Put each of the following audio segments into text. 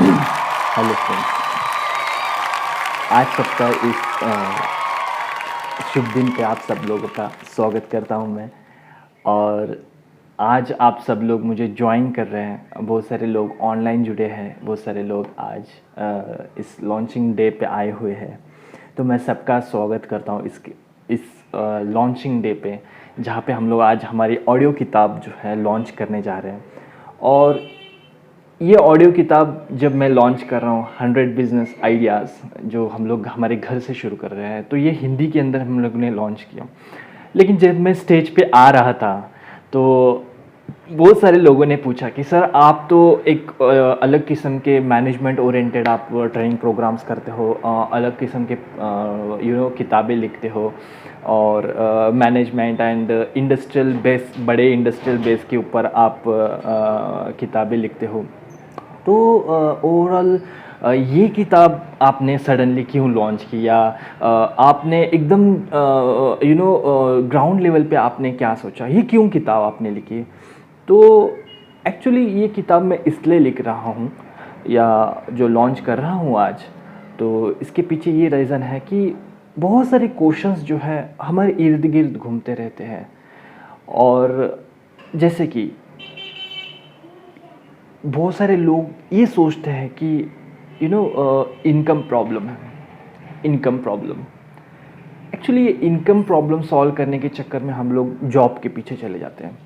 Hello friends. आज सबका इस शुभ दिन पे आप सब लोगों का स्वागत करता हूं मैं। और आज आप सब लोग मुझे ज्वाइन कर रहे हैं, बहुत सारे लोग ऑनलाइन जुड़े हैं, बहुत सारे लोग आज इस लॉन्चिंग डे पे आए हुए हैं। तो मैं सबका स्वागत करता हूं इस लॉन्चिंग डे पे, जहाँ पे हम लोग आज हमारी ऑडियो किताब जो है लॉन्च करने जा रहे हैं। और ये ऑडियो किताब जब मैं लॉन्च कर रहा हूँ 100 बिजनेस आइडियाज़, जो हम लोग हमारे घर से शुरू कर रहे हैं, तो ये हिंदी के अंदर हम लोग ने लॉन्च किया। लेकिन जब मैं स्टेज पे आ रहा था तो बहुत सारे लोगों ने पूछा कि सर आप तो एक अलग किस्म के मैनेजमेंट ओरिएंटेड आप ट्रेनिंग प्रोग्राम्स करते हो, अलग किस्म के किताबें लिखते हो, और मैनेजमेंट एंड इंडस्ट्रियल बेस, बड़े इंडस्ट्रियल बेस के ऊपर आप किताबें लिखते हो। तो ओवरऑल ये किताब आपने सडनली क्यों लॉन्च किया? आपने एकदम ग्राउंड लेवल पे आपने क्या सोचा, ये क्यों किताब आपने लिखी? तो एक्चुअली ये किताब मैं इसलिए लिख रहा हूँ या जो लॉन्च कर रहा हूँ आज, तो इसके पीछे ये रीज़न है कि बहुत सारे क्वेश्चंस जो है हमारे इर्द गिर्द घूमते रहते हैं। और जैसे कि बहुत सारे लोग ये सोचते हैं कि इनकम प्रॉब्लम है, इनकम प्रॉब्लम। एक्चुअली ये इनकम प्रॉब्लम सॉल्व करने के चक्कर में हम लोग जॉब के पीछे चले जाते हैं,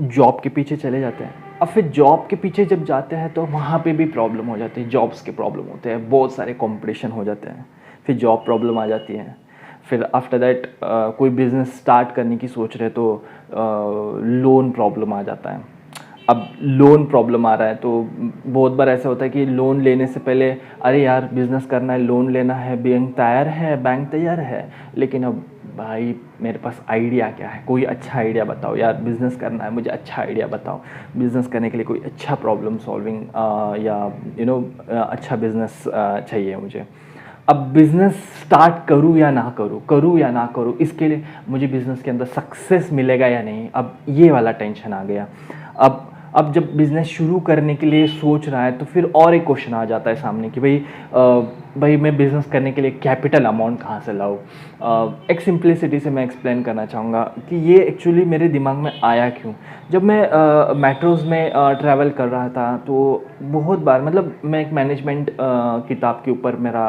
जॉब के पीछे चले जाते हैं। अब फिर जॉब के पीछे जब जाते हैं तो वहाँ पे भी प्रॉब्लम हो जाती है, जॉब्स के प्रॉब्लम होते हैं, बहुत सारे कंपटीशन हो जाते हैं, फिर जॉब प्रॉब्लम आ जाती है। फिर आफ्टर दैट कोई बिज़नेस स्टार्ट करने की सोच रहे तो लोन प्रॉब्लम आ जाता है। अब लोन प्रॉब्लम आ रहा है तो बहुत बार ऐसा होता है कि लोन लेने से पहले अरे यार बिज़नेस करना है, लोन लेना है, बैंक तैयार है, लेकिन अब भाई मेरे पास आइडिया क्या है, कोई अच्छा आइडिया बताओ यार, बिज़नेस करना है मुझे, अच्छा आइडिया बताओ। बिज़नेस करने के लिए कोई अच्छा प्रॉब्लम सॉल्विंग या अच्छा बिज़नेस चाहिए मुझे। अब बिज़नेस स्टार्ट करूँ या ना करूँ, करूँ या ना करूँ, इसके लिए मुझे बिज़नेस के अंदर सक्सेस मिलेगा या नहीं, अब ये वाला टेंशन आ गया। अब जब बिज़नेस शुरू करने के लिए सोच रहा है तो फिर और एक क्वेश्चन आ जाता है सामने कि भाई मैं बिज़नेस करने के लिए कैपिटल अमाउंट कहाँ से लाऊँ। एक सिंप्लिसिटी से मैं एक्सप्लेन करना चाहूँगा कि ये एक्चुअली मेरे दिमाग में आया क्यों। जब मैं मेट्रोज़ में ट्रैवल कर रहा था तो बहुत बार, मतलब मैं एक मैनेजमेंट किताब के ऊपर मेरा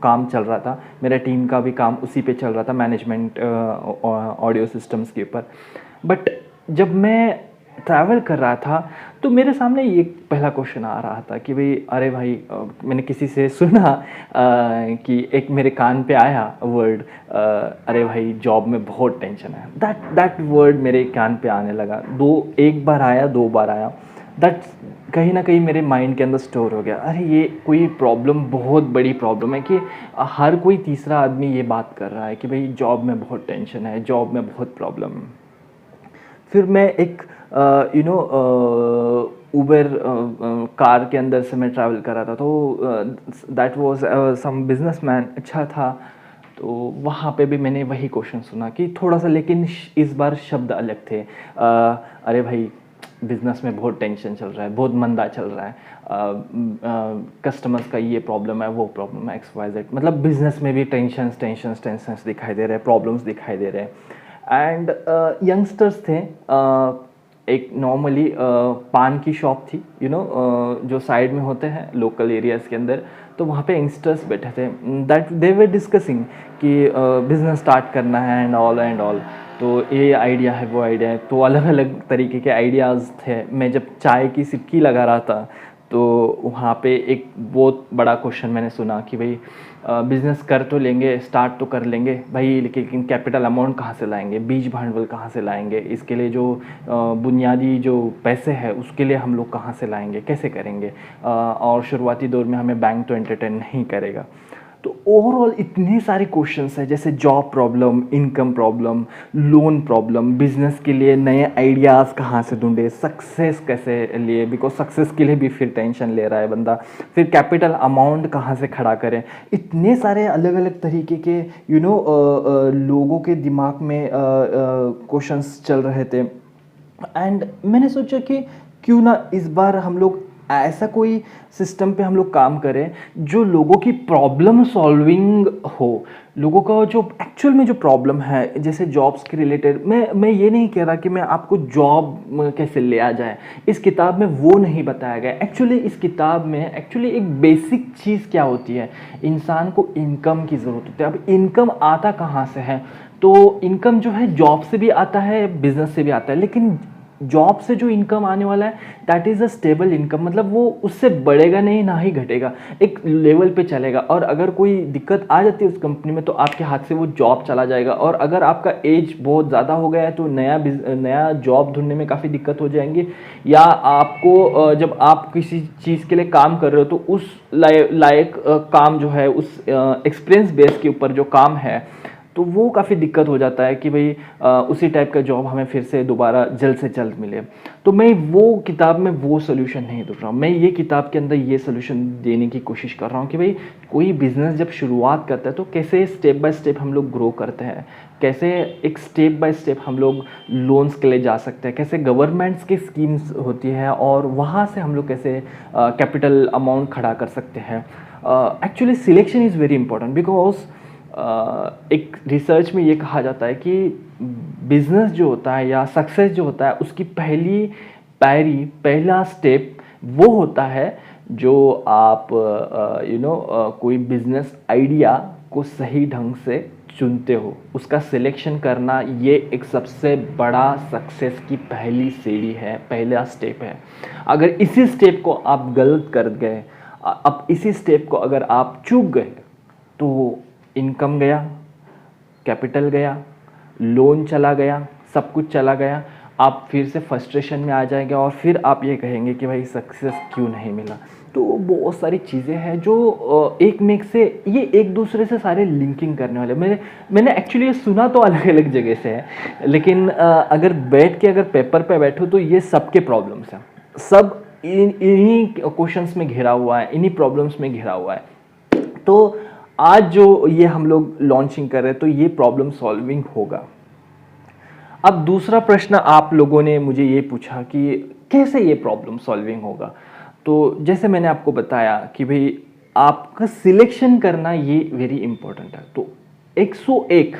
काम चल रहा था, मेरा टीम का भी काम उसी पे चल रहा था, मैनेजमेंट ऑडियो सिस्टम्स के ऊपर। बट जब मैं ट्रैवल कर रहा था तो मेरे सामने ये पहला क्वेश्चन आ रहा था कि भाई अरे भाई मैंने किसी से सुना कि एक मेरे कान पे आया वर्ड, अरे भाई जॉब में बहुत टेंशन है। दैट वर्ड मेरे कान पे आने लगा, एक बार आया, दो बार आया। दैट कहीं ना कहीं मेरे माइंड के अंदर स्टोर हो गया, अरे ये कोई प्रॉब्लम, बहुत बड़ी प्रॉब्लम है कि हर कोई तीसरा आदमी ये बात कर रहा है कि भाई जॉब में बहुत टेंशन है, जॉब में बहुत प्रॉब्लम है। फिर मैं एक उबर कार के अंदर से मैं ट्रैवल कर रहा था, तो दैट वाज सम बिजनेसमैन, अच्छा था। तो वहाँ पे भी मैंने वही क्वेश्चन सुना कि थोड़ा सा, लेकिन इस बार शब्द अलग थे। अरे भाई बिज़नेस में बहुत टेंशन चल रहा है, बहुत मंदा चल रहा है, कस्टमर्स का ये प्रॉब्लम है, वो प्रॉब्लम है, XYZ, मतलब बिज़नेस में भी टेंशन्स दिखाई दे रहे हैं, प्रॉब्लम्स दिखाई दे रहे हैं। एंड यंगस्टर्स थे, एक नॉर्मली पान की शॉप थी, जो साइड में होते हैं लोकल एरियाज़ के अंदर, तो वहाँ पे यंगस्टर्स बैठे थे। दैट दे वर डिस्कसिंग कि बिज़नेस स्टार्ट करना है एंड ऑल। तो ये आइडिया है, वो आइडिया है, तो अलग अलग तरीके के आइडियाज़ थे। मैं जब चाय की सिक्की लगा रहा था तो वहाँ पे एक बहुत बड़ा क्वेश्चन मैंने सुना कि भाई बिज़नेस कर तो लेंगे, स्टार्ट तो कर लेंगे भाई, लेकिन कैपिटल अमाउंट कहाँ से लाएंगे, बीज भांडवल कहाँ से लाएंगे, इसके लिए जो बुनियादी जो पैसे हैं उसके लिए हम लोग कहाँ से लाएंगे, कैसे करेंगे, और शुरुआती दौर में हमें बैंक तो एंटरटेन नहीं करेगा। तो ओवरऑल इतने सारे क्वेश्चंस हैं, जैसे job problem, income problem, loan problem, business के लिए नए आइडियाज़ कहाँ से ढूंढे, सक्सेस कैसे लिए, बिकॉज सक्सेस के लिए भी फिर टेंशन ले रहा है बंदा, फिर कैपिटल अमाउंट कहाँ से खड़ा करें। इतने सारे अलग अलग तरीके के लोगों के दिमाग में क्वेश्चंस चल रहे थे। एंड मैंने सोचा कि क्यों ना इस बार हम लोग ऐसा कोई सिस्टम पे हम लोग काम करें जो लोगों की प्रॉब्लम सॉल्विंग हो, लोगों का जो एक्चुअल में जो प्रॉब्लम है, जैसे जॉब्स के रिलेटेड। मैं ये नहीं कह रहा कि मैं आपको जॉब कैसे ले आ जाए, इस किताब में वो नहीं बताया गया। एक्चुअली इस किताब में एक्चुअली एक बेसिक चीज़ क्या होती है, इंसान को इनकम की ज़रूरत होती है। अब इनकम आता कहाँ से है, तो इनकम जो है जॉब से भी आता है, बिजनेस से भी आता है, लेकिन जॉब से जो इनकम आने वाला है that is a stable income, मतलब वो उससे बढ़ेगा नहीं ना ही घटेगा, एक लेवल पे चलेगा। और अगर कोई दिक्कत आ जाती है उस कंपनी में तो आपके हाथ से वो जॉब चला जाएगा। और अगर आपका एज बहुत ज़्यादा हो गया है तो नया जॉब ढूंढने में काफ़ी दिक्कत हो जाएंगी, या आपको जब आप किसी चीज़ के लिए काम कर रहे हो तो उस लायक काम जो है, उस एक्सपीरियंस बेस के ऊपर जो काम है, तो वो काफ़ी दिक्कत हो जाता है कि भाई उसी टाइप का जॉब हमें फिर से दोबारा जल्द से जल्द मिले। तो मैं वो किताब में वो सोल्यूशन नहीं ढूंढ रहा हूँ, मैं ये किताब के अंदर ये सोल्यूशन देने की कोशिश कर रहा हूँ कि भाई कोई बिजनेस जब शुरुआत करता है तो कैसे स्टेप बाय स्टेप हम लोग ग्रो करते हैं, कैसे एक स्टेप बाय स्टेप हम लोग लोन्स के लिए जा सकते हैं, कैसे गवर्नमेंट्स की स्कीम्स होती है और वहाँ से हम लोग कैसे कैपिटल अमाउंट खड़ा कर सकते हैं। Actually selection is very important because एक रिसर्च में ये कहा जाता है कि बिजनेस जो होता है या सक्सेस जो होता है उसकी पहला स्टेप वो होता है जो आप कोई बिजनेस आइडिया को सही ढंग से चुनते हो, उसका सिलेक्शन करना, ये एक सबसे बड़ा सक्सेस की पहली सीढ़ी है, पहला स्टेप है। अगर इसी स्टेप को आप गलत कर गए, अब इसी स्टेप को अगर आप चूक गए तो इनकम गया, कैपिटल गया, लोन चला गया, सब कुछ चला गया, आप फिर से फ्रस्ट्रेशन में आ जाएंगे और फिर आप ये कहेंगे कि भाई सक्सेस क्यों नहीं मिला। तो बहुत सारी चीज़ें हैं जो ये एक दूसरे से सारे लिंकिंग करने वाले। मैंने एक्चुअली ये सुना तो अलग अलग जगह से है, लेकिन अगर बैठ के अगर पेपर पे बैठो तो ये सबके प्रॉब्लम्स हैं, सब इन्हीं क्वेश्चंस में घिरा हुआ है, इन्हीं प्रॉब्लम्स में घिरा हुआ है। तो आज जो ये हम लोग लॉन्चिंग कर रहे हैं तो ये प्रॉब्लम सॉल्विंग होगा। अब दूसरा प्रश्न आप लोगों ने मुझे ये पूछा कि कैसे ये प्रॉब्लम सॉल्विंग होगा। तो जैसे मैंने आपको बताया कि भाई आपका सिलेक्शन करना ये वेरी इंपॉर्टेंट है। तो 101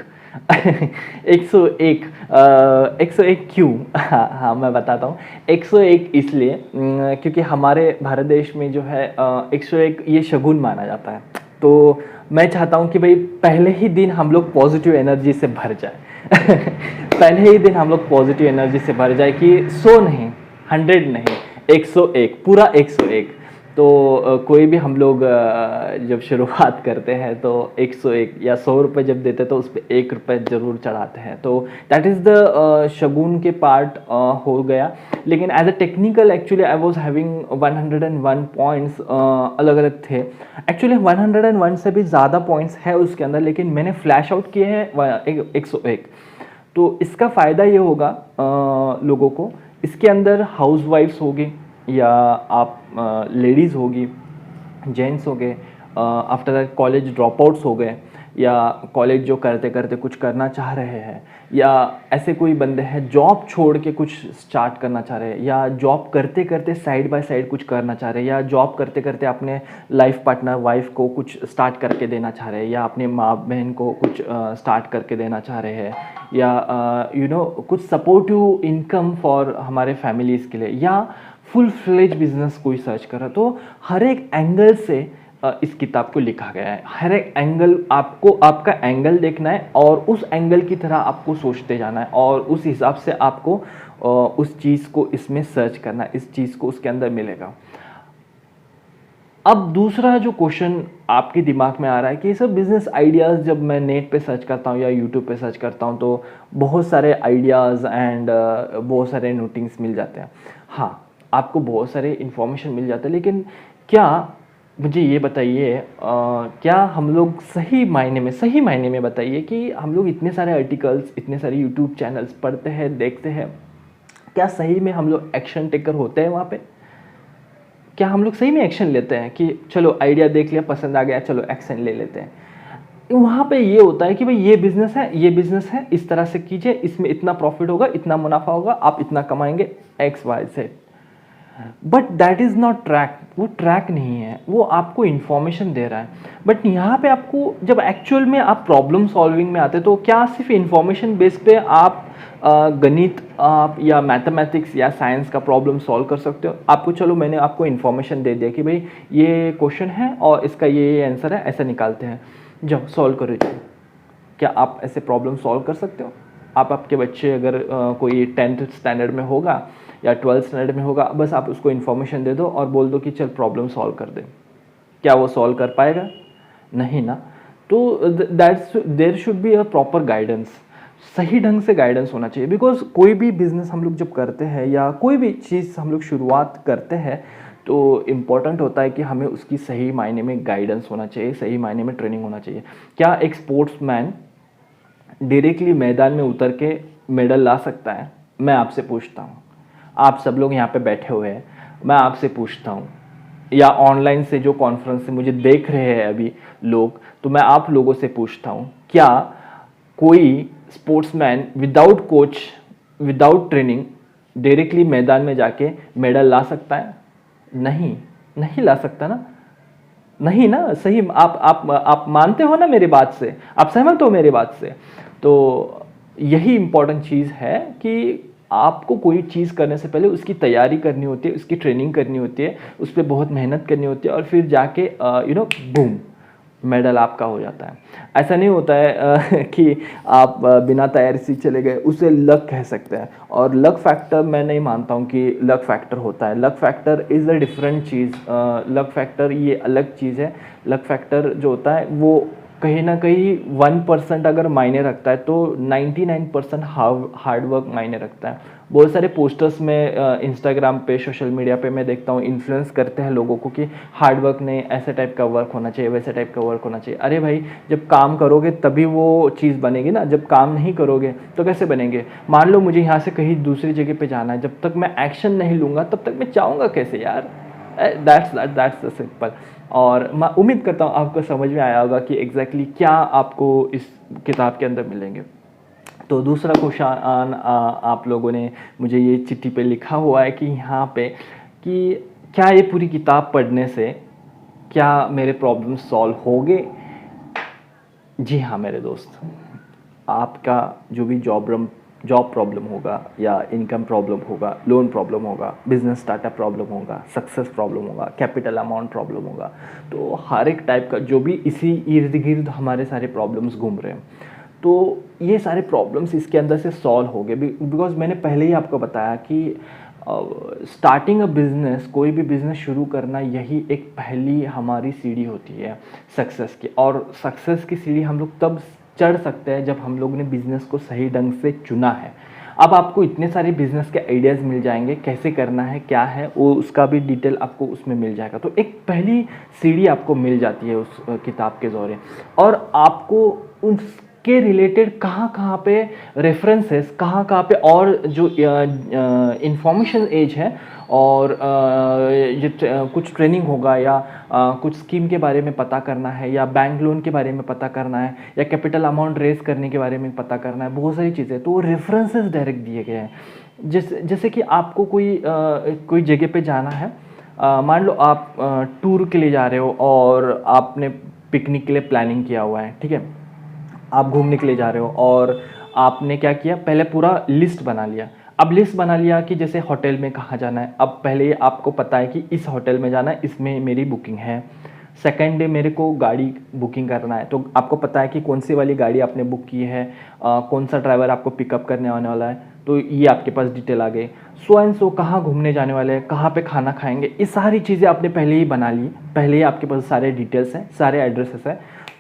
101 क्यों? हाँ मैं बताता हूँ। 101 इसलिए क्योंकि हमारे भारत देश में जो है 101 ये शगुन माना जाता है। तो मैं चाहता हूँ कि भाई पहले ही दिन हम लोग पॉजिटिव एनर्जी से भर जाए पहले ही दिन हम लोग पॉजिटिव एनर्जी से भर जाए कि 100 नहीं, 100 नहीं, 101, पूरा 101। तो कोई भी हम लोग जब शुरुआत करते हैं तो 101 या 100 रुपये जब देते हैं तो उस पर 1 रुपये ज़रूर चढ़ाते हैं। तो दैट इज़ द शगुन के पार्ट हो गया। लेकिन as a technical actually I was having 101 points, अलग अलग थे। एक्चुअली 101 से भी ज़्यादा पॉइंट्स है उसके अंदर, लेकिन मैंने फ्लैश आउट किए हैं 101। तो इसका फ़ायदा ये होगा लोगों को, इसके अंदर हाउस वाइफ्स होगी या आप लेडीज़ होगी, जेंट्स हो गए, after that college drop outs हो गए, या कॉलेज जो करते करते कुछ करना चाह रहे हैं, या ऐसे कोई बंदे हैं जॉब छोड़ के कुछ स्टार्ट करना चाह रहे हैं, या जॉब करते करते साइड बाय साइड कुछ करना चाह रहे हैं, या जॉब करते करते अपने लाइफ पार्टनर वाइफ को कुछ स्टार्ट करके देना चाह रहे हैं, या अपने माँ बहन को कुछ स्टार्ट करके देना चाह रहे हैं, या कुछ सपोर्टिव इनकम फॉर हमारे फैमिलीज़ के लिए, या फुल फ्लेज बिजनेस कोई सर्च कर रहा। तो हर एक एंगल से इस किताब को लिखा गया है। हर एक एंगल आपको, आपका एंगल देखना है और उस एंगल की तरह आपको सोचते जाना है और उस हिसाब से आपको उस चीज़ को इसमें सर्च करना है, इस चीज़ को उसके अंदर मिलेगा। अब दूसरा जो क्वेश्चन आपके दिमाग में आ रहा है कि ये सब बिजनेस आइडियाज़ जब मैं नेट पे सर्च करता हूँ या यूट्यूब पे सर्च करता हूँ तो बहुत सारे आइडियाज़ एंड बहुत सारे नोटिंग्स मिल जाते हैं। हाँ, आपको बहुत सारे इन्फॉर्मेशन मिल जाते हैं, लेकिन क्या, मुझे ये बताइए, क्या हम लोग सही मायने में बताइए कि हम लोग इतने सारे आर्टिकल्स, इतने सारे यूट्यूब चैनल्स पढ़ते हैं, देखते हैं, क्या सही में हम लोग एक्शन टेकर होते हैं वहाँ पे? क्या हम लोग सही में एक्शन लेते हैं कि चलो आइडिया देख लिया, पसंद आ गया, चलो एक्शन ले लेते हैं? वहाँ पे ये होता है कि भाई ये बिज़नेस है, इस तरह से कीजिए, इसमें इतना प्रॉफिट होगा, इतना मुनाफा होगा, आप इतना कमाएंगे, XYZ। But that is not track, वो ट्रैक नहीं है, वो आपको इन्फॉर्मेशन दे रहा है। बट यहाँ पे आपको जब एक्चुअल में आप प्रॉब्लम सॉल्विंग में आते तो क्या सिर्फ इन्फॉर्मेशन बेस पे आप गणित आप या मैथमेटिक्स या साइंस का प्रॉब्लम सॉल्व कर सकते हो? आपको चलो मैंने आपको इन्फॉर्मेशन दे दिया कि भाई ये क्वेश्चन है और इसका ये आंसर है, ऐसा निकालते हैं, जाओ सॉल्व करो इसको। क्या आप ऐसे प्रॉब्लम सॉल्व कर सकते हो? आप आपके बच्चे अगर कोई 10th स्टैंडर्ड में होगा या 12th स्टैंडर्ड में होगा, बस आप उसको इन्फॉर्मेशन दे दो और बोल दो कि चल प्रॉब्लम सॉल्व कर दे, क्या वो सॉल्व कर पाएगा? नहीं ना। तो that's there should be a proper guidance, सही ढंग से गाइडेंस होना चाहिए। बिकॉज कोई भी बिजनेस हम लोग जब करते हैं या कोई भी चीज़ हम लोग शुरुआत करते हैं तो इम्पॉर्टेंट होता है कि हमें उसकी सही मायने में गाइडेंस होना चाहिए, सही मायने में ट्रेनिंग होना चाहिए। क्या एक स्पोर्ट्समैन डायरेक्टली मैदान में उतर के मेडल ला सकता है? मैं आपसे पूछता हूँ, आप सब लोग यहाँ पे बैठे हुए हैं, मैं आपसे पूछता हूँ, या ऑनलाइन से जो कॉन्फ्रेंस से मुझे देख रहे हैं अभी लोग, तो मैं आप लोगों से पूछता हूँ, क्या कोई sportsman without coach without training directly मैदान में जाके मेडल ला सकता है? नहीं, नहीं ला सकता ना। नहीं ना, सही आप मानते हो ना मेरी बात से, आप सहमत हो मेरी बात से? तो यही इम्पोर्टेंट चीज़ है कि आपको कोई चीज़ करने से पहले उसकी तैयारी करनी होती है, उसकी ट्रेनिंग करनी होती है, उस पर बहुत मेहनत करनी होती है और फिर जाके बूम, मेडल आपका हो जाता है। ऐसा नहीं होता है कि आप बिना तैयारी से चले गए, उसे लक कह सकते हैं। और लक फैक्टर मैं नहीं मानता हूँ कि लक फैक्टर होता है। Luck factor is a different cheese, luck factor ये अलग चीज़ है। लक फैक्टर जो होता है वो कहीं ना कहीं 1% अगर मायने रखता है तो 99% हार्ड वर्क मायने रखता है। बहुत सारे पोस्टर्स में इंस्टाग्राम पे सोशल मीडिया पे मैं देखता हूँ इन्फ्लुएंस करते हैं लोगों को कि हार्ड वर्क नहीं, ऐसे टाइप का वर्क होना चाहिए, वैसे टाइप का वर्क होना चाहिए। अरे भाई, जब काम करोगे तभी वो चीज़ बनेगी ना, जब काम नहीं करोगे तो कैसे बनेंगे? मान लो मुझे यहाँ से कहीं दूसरी जगह पे जाना है, जब तक मैं एक्शन नहीं लूँगा तब तक मैं जाऊँगा कैसे यार? That's the simple. और मैं उम्मीद करता हूँ आपको समझ में आया होगा कि एग्जैक्टली क्या आपको इस किताब के अंदर मिलेंगे। तो दूसरा क्वेश्चन आप लोगों ने मुझे ये चिट्ठी पे लिखा हुआ है कि यहाँ पे कि क्या ये पूरी किताब पढ़ने से क्या मेरे प्रॉब्लम सॉल्व होंगे? जी हाँ मेरे दोस्त, आपका जो भी जॉब प्रॉब्लम होगा या इनकम प्रॉब्लम होगा, लोन प्रॉब्लम होगा, बिजनेस स्टार्टअप प्रॉब्लम होगा, सक्सेस प्रॉब्लम होगा, कैपिटल अमाउंट प्रॉब्लम होगा, तो हर एक टाइप का जो भी इसी इर्द गिर्द हमारे सारे प्रॉब्लम्स घूम रहे हैं, तो ये सारे प्रॉब्लम्स इसके अंदर से सॉल्व हो गए। बिकॉज मैंने पहले ही आपको बताया कि स्टार्टिंग अ बिज़नेस, कोई भी बिज़नेस शुरू करना, यही एक पहली हमारी सीढ़ी होती है सक्सेस की। और सक्सेस की सीढ़ी हम लोग तब चढ़ सकते हैं जब हम लोग ने बिज़नेस को सही ढंग से चुना है। अब आपको इतने सारे बिज़नेस के आइडियाज़ मिल जाएंगे, कैसे करना है, क्या है वो, उसका भी डिटेल आपको उसमें मिल जाएगा। तो एक पहली सीढ़ी आपको मिल जाती है उस किताब के ज़रिए। और आपको उसके रिलेटेड कहाँ कहाँ पे रेफरेंसेस, कहाँ कहाँ पे और जो इंफॉर्मेशन एज है और कुछ ट्रेनिंग होगा या कुछ स्कीम के बारे में पता करना है या बैंक लोन के बारे में पता करना है या कैपिटल अमाउंट रेज करने के बारे में पता करना है, बहुत सारी चीज़ें, तो वो रेफरेंसेस डायरेक्ट दिए गए हैं। जैसे कि आपको कोई जगह पे जाना है, मान लो आप टूर के लिए जा रहे हो और आपने पिकनिक के लिए प्लानिंग किया हुआ है, ठीक है, आप घूमने के लिए जा रहे हो और आपने क्या किया, पहले पूरा लिस्ट बना लिया। अब लिस्ट बना लिया कि जैसे होटल में कहाँ जाना है, अब पहले आपको पता है कि इस होटल में जाना है, इसमें मेरी बुकिंग है। सेकेंड डे मेरे को गाड़ी बुकिंग करना है, तो आपको पता है कि कौन सी वाली गाड़ी आपने बुक की है, कौन सा ड्राइवर आपको पिकअप करने आने वाला है, तो ये आपके पास डिटेल आ गई। सो एंड सो कहाँ घूमने जाने वाले हैं, कहाँ पे खाना खाएंगे, ये सारी चीज़ें आपने पहले ही बना ली, पहले ही आपके पास सारे डिटेल्स हैं, सारे एड्रेसेस हैं।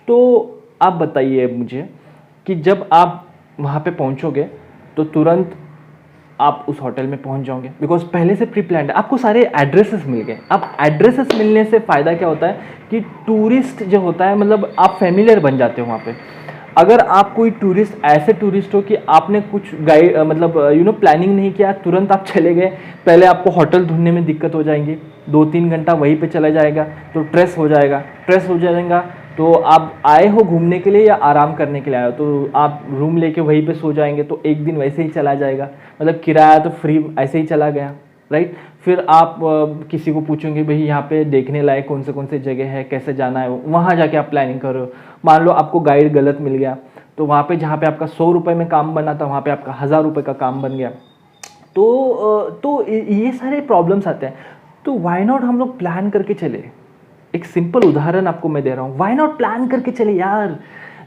तो आप बताइए मुझे कि जब आप वहाँ पे पहुँचोगे तो तुरंत आप उस होटल में पहुंच जाओगे, बिकॉज पहले से प्री प्लान्ड है, आपको सारे एड्रेसेस मिल गए। अब एड्रेसेस मिलने से फ़ायदा क्या होता है कि टूरिस्ट जो होता है, मतलब आप फेमिलियर बन जाते हो वहाँ पे। अगर आप कोई टूरिस्ट, ऐसे टूरिस्ट हो कि आपने कुछ गाइड मतलब प्लानिंग नहीं किया, तुरंत आप चले गए, पहले आपको होटल ढूंढने में दिक्कत हो जाएंगी, 2-3 घंटा वहीं पे चला जाएगा, तो स्ट्रेस हो जाएगा। तो आप आए हो घूमने के लिए या आराम करने के लिए आए हो, तो आप रूम लेके वहीं पे सो जाएंगे, तो एक दिन वैसे ही चला जाएगा, मतलब किराया तो फ्री ऐसे ही चला गया। राइट। फिर आप किसी को पूछेंगे भाई यहाँ पे देखने लायक कौन से जगह है, कैसे जाना है, वहाँ जाके आप प्लानिंग कर रहे हो। मान लो आपको गाइड गलत मिल गया, तो वहाँ पे जहाँ पे आपका 100 रुपये में काम बना था वहाँ पे आपका 1000 रुपये का काम बन गया। तो ये सारे प्रॉब्लम्स आते हैं। तो वाई नॉट हम लोग प्लान करके चले। एक सिंपल उदाहरण आपको मैं दे रहा हूँ, वाई नॉट प्लान करके चले यार।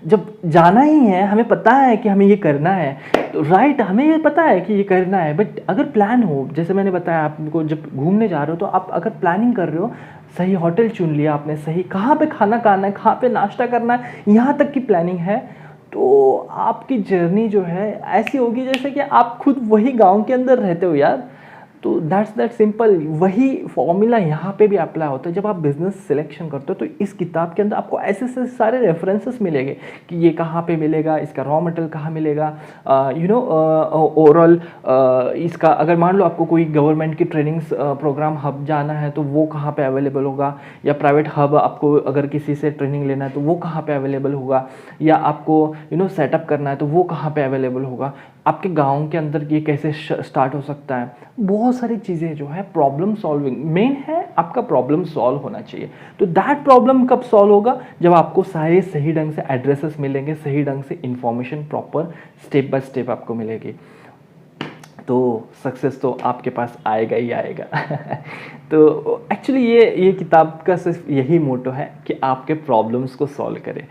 जब जाना ही है, हमें पता है कि हमें ये करना है, तो राइट, हमें ये पता है कि ये करना है, बट अगर प्लान हो, जैसे मैंने बताया आपको, जब घूमने जा रहे हो तो आप अगर प्लानिंग कर रहे हो, सही होटल चुन लिया आपने, सही कहाँ पे खाना खाना है, कहाँ पे नाश्ता करना है, यहाँ तक की प्लानिंग है, तो आपकी जर्नी जो है ऐसी होगी जैसे कि आप खुद वही गांव के अंदर रहते हो यार। तो दैट सिंपल, वही फॉर्मूला यहाँ पे भी अप्लाई होता है। जब आप बिजनेस सिलेक्शन करते हो तो इस किताब के अंदर आपको ऐसे ऐसे सारे रेफरेंसेस मिलेंगे कि ये कहाँ पे मिलेगा, इसका रॉ मटेरियल कहाँ मिलेगा, ओवरऑल इसका, अगर मान लो आपको कोई गवर्नमेंट की ट्रेनिंग्स प्रोग्राम हब जाना है तो वो कहाँ पे अवेलेबल होगा, या प्राइवेट हब आपको अगर किसी से ट्रेनिंग लेना है तो वो कहाँ पे अवेलेबल होगा, या आपको सेटअप करना है तो वो कहाँ पे अवेलेबल होगा, आपके गांव के अंदर ये कैसे स्टार्ट हो सकता है। बहुत सारी चीज़ें जो है, प्रॉब्लम सॉल्विंग मेन है, आपका प्रॉब्लम सॉल्व होना चाहिए। तो दैट प्रॉब्लम कब सॉल्व होगा, जब आपको सारे सही ढंग से एड्रेसेस मिलेंगे, सही ढंग से information proper step by step आपको मिलेगी, तो सक्सेस तो आपके पास आएगा ही आएगा। तो एक्चुअली ये किताब का सिर्फ यही मोटो है कि आपके प्रॉब्लम्स को सॉल्व करें।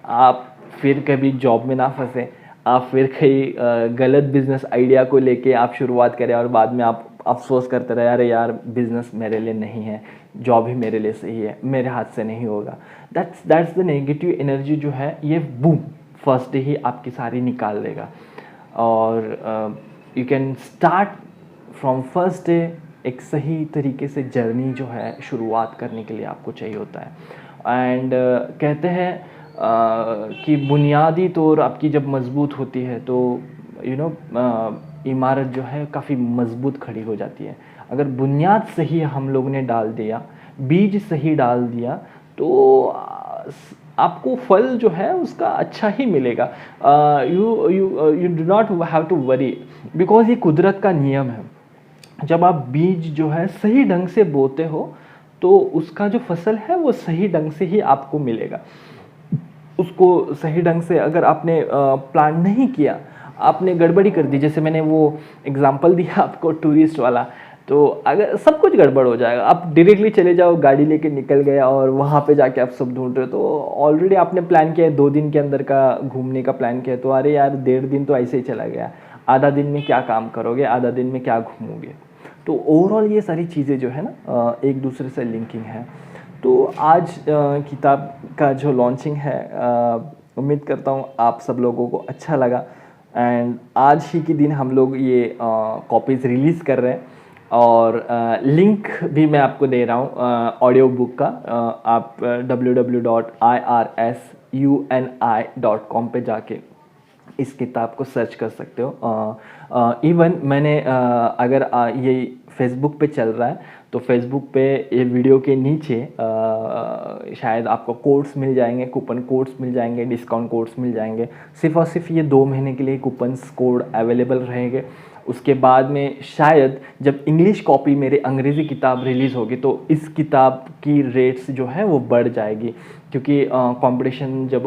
आप फिर कभी जॉब में ना फंसे, आप फिर कहीं गलत बिजनेस आइडिया को लेके आप शुरुआत करें और बाद में आप अफसोस करते रहे, अरे यार बिजनेस मेरे लिए नहीं है, जॉब ही मेरे लिए सही है, मेरे हाथ से नहीं होगा। दैट्स द नेगेटिव एनर्जी जो है, ये बूम फर्स्ट डे ही आपकी सारी निकाल देगा। और you can start from first day. एक सही तरीके से जर्नी जो है शुरुआत करने के लिए आपको चाहिए होता है। एंड कहते हैं कि बुनियादी तौर आपकी जब मजबूत होती है तो इमारत जो है काफ़ी मजबूत खड़ी हो जाती है। अगर बुनियाद सही हम लोग ने डाल दिया, बीज सही डाल दिया, तो आपको फल जो है उसका अच्छा ही मिलेगा। You do not have to worry, because ये कुदरत का नियम है। जब आप बीज जो है सही ढंग से बोते हो तो उसका जो फसल है वो सही ढंग से ही आपको मिलेगा। उसको सही ढंग से अगर आपने प्लान नहीं किया, आपने गड़बड़ी कर दी, जैसे मैंने वो एग्जांपल दिया आपको टूरिस्ट वाला, तो अगर सब कुछ गड़बड़ हो जाएगा। आप डायरेक्टली चले जाओ, गाड़ी लेके निकल गए और वहाँ पे जाके आप सब ढूंढ रहे हो, तो ऑलरेडी आपने प्लान किया है 2 दिन के अंदर का घूमने का प्लान किया है, तो अरे यार 1.5 दिन तो ऐसे ही चला गया, आधा दिन में क्या काम करोगे, आधा दिन में क्या घूमोगे। तो ओवरऑल ये सारी चीज़ें जो है ना एक दूसरे से लिंकिंग है। तो आज किताब का जो लॉन्चिंग है, उम्मीद करता हूँ आप सब लोगों को अच्छा लगा। एंड आज ही के दिन हम लोग ये कॉपीज़ रिलीज़ कर रहे हैं, और लिंक भी मैं आपको दे रहा हूँ ऑडियो बुक का। आप www.irsuni.com पे जाके इस किताब को सर्च कर सकते हो। इवन मैंने अगर ये फेसबुक पे चल रहा है तो फेसबुक पे ये वीडियो के नीचे शायद आपको कोड्स मिल जाएंगे, कूपन कोड्स मिल जाएंगे, डिस्काउंट कोड्स मिल जाएंगे। सिर्फ और सिर्फ ये 2 महीने के लिए कूपन्स कोड अवेलेबल रहेंगे। उसके बाद में शायद जब इंग्लिश कॉपी मेरी अंग्रेज़ी किताब रिलीज़ होगी तो इस किताब की रेट्स जो है वो बढ़ जाएगी, क्योंकि कंपटीशन जब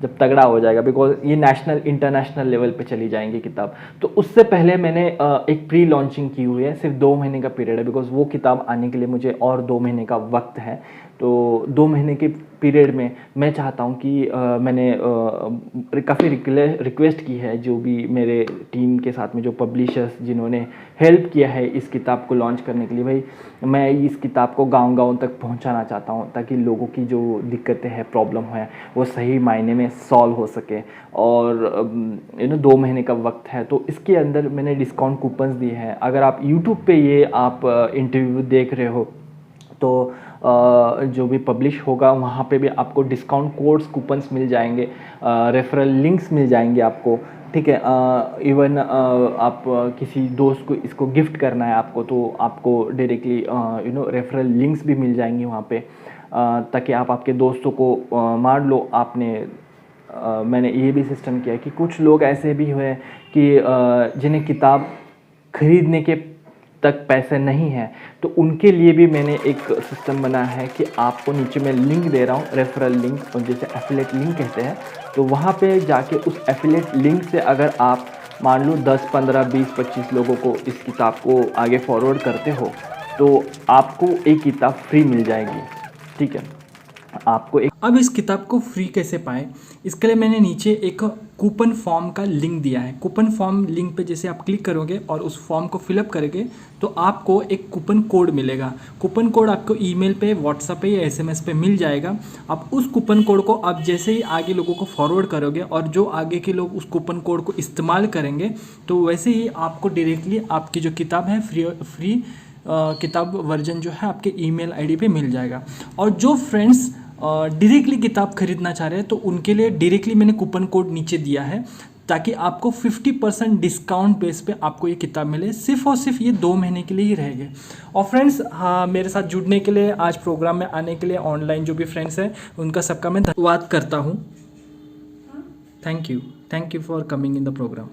जब तगड़ा हो जाएगा, बिकॉज ये नेशनल इंटरनेशनल लेवल पे चली जाएंगी किताब। तो उससे पहले मैंने एक प्री लॉन्चिंग की हुई है, सिर्फ 2 महीने का पीरियड है, बिकॉज वो किताब आने के लिए मुझे और 2 महीने का वक्त है। तो 2 महीने के पीरियड में मैं चाहता हूँ कि मैंने काफ़ी रिक्वेस्ट की है, जो भी मेरे टीम के साथ में जो पब्लिशर्स जिन्होंने हेल्प किया है इस किताब को लॉन्च करने के लिए, भाई मैं इस किताब को गांव-गांव तक पहुंचाना चाहता हूं, ताकि लोगों की जो दिक्कतें हैं, प्रॉब्लम है, वो सही मायने में सॉल्व हो सके। और 2 महीने का वक्त है, तो इसके अंदर मैंने डिस्काउंट कूपन्स दिए हैं। अगर आप यूट्यूब पे ये आप इंटरव्यू देख रहे हो तो जो भी पब्लिश होगा वहाँ पे भी आपको डिस्काउंट कोड्स कूपन्स मिल जाएंगे, रेफरल लिंक्स मिल जाएंगे आपको, ठीक है। इवन आप किसी दोस्त को इसको गिफ्ट करना है आपको, तो आपको डायरेक्टली रेफरल लिंक्स भी मिल जाएंगी वहाँ पे, ताकि आप आपके दोस्तों को मान लो आपने मैंने ये भी सिस्टम किया कि कुछ लोग ऐसे भी हुए कि जिन्हें किताब खरीदने के तक पैसे नहीं हैं तो उनके लिए भी मैंने एक सिस्टम बनाया है कि आपको नीचे मैं लिंक दे रहा हूँ, रेफरल लिंक, और जैसे एफिलेट लिंक कहते हैं, तो वहाँ पे जाके उस एफिलेट लिंक से अगर आप मान लो 10, 15, 20, 25 लोगों को इस किताब को आगे फॉरवर्ड करते हो तो आपको एक किताब फ्री मिल जाएगी। ठीक है, आपको एक अब इस किताब को फ्री कैसे पाएँ, इसके लिए मैंने नीचे एक कूपन फॉर्म का लिंक दिया है। कूपन फॉर्म लिंक पे जैसे आप क्लिक करोगे और उस फॉर्म को फिलअप करोगे तो आपको एक कूपन कोड मिलेगा। कूपन कोड आपको ईमेल पे, व्हाट्सएप पे या एसएमएस पे मिल जाएगा। आप उस कूपन कोड को आप जैसे ही आगे लोगों को फॉरवर्ड करोगे और जो आगे के लोग उस कूपन कोड को इस्तेमाल करेंगे तो वैसे ही आपको डायरेक्टली आपकी जो किताब है फ्री किताब वर्जन जो है आपके ईमेल आईडी पे मिल जाएगा। और जो फ्रेंड्स डायरेक्टली किताब खरीदना चाह रहे हैं तो उनके लिए डायरेक्टली मैंने कूपन कोड नीचे दिया है ताकि आपको 50% डिस्काउंट बेस पे आपको ये किताब मिले। सिर्फ और सिर्फ ये 2 महीने के लिए ही रहेंगे। और फ्रेंड्स, हाँ, मेरे साथ जुड़ने के लिए, आज प्रोग्राम में आने के लिए ऑनलाइन जो भी फ्रेंड्स हैं उनका सबका मैं धन्यवाद करता हूँ। Thank you for coming in the programme.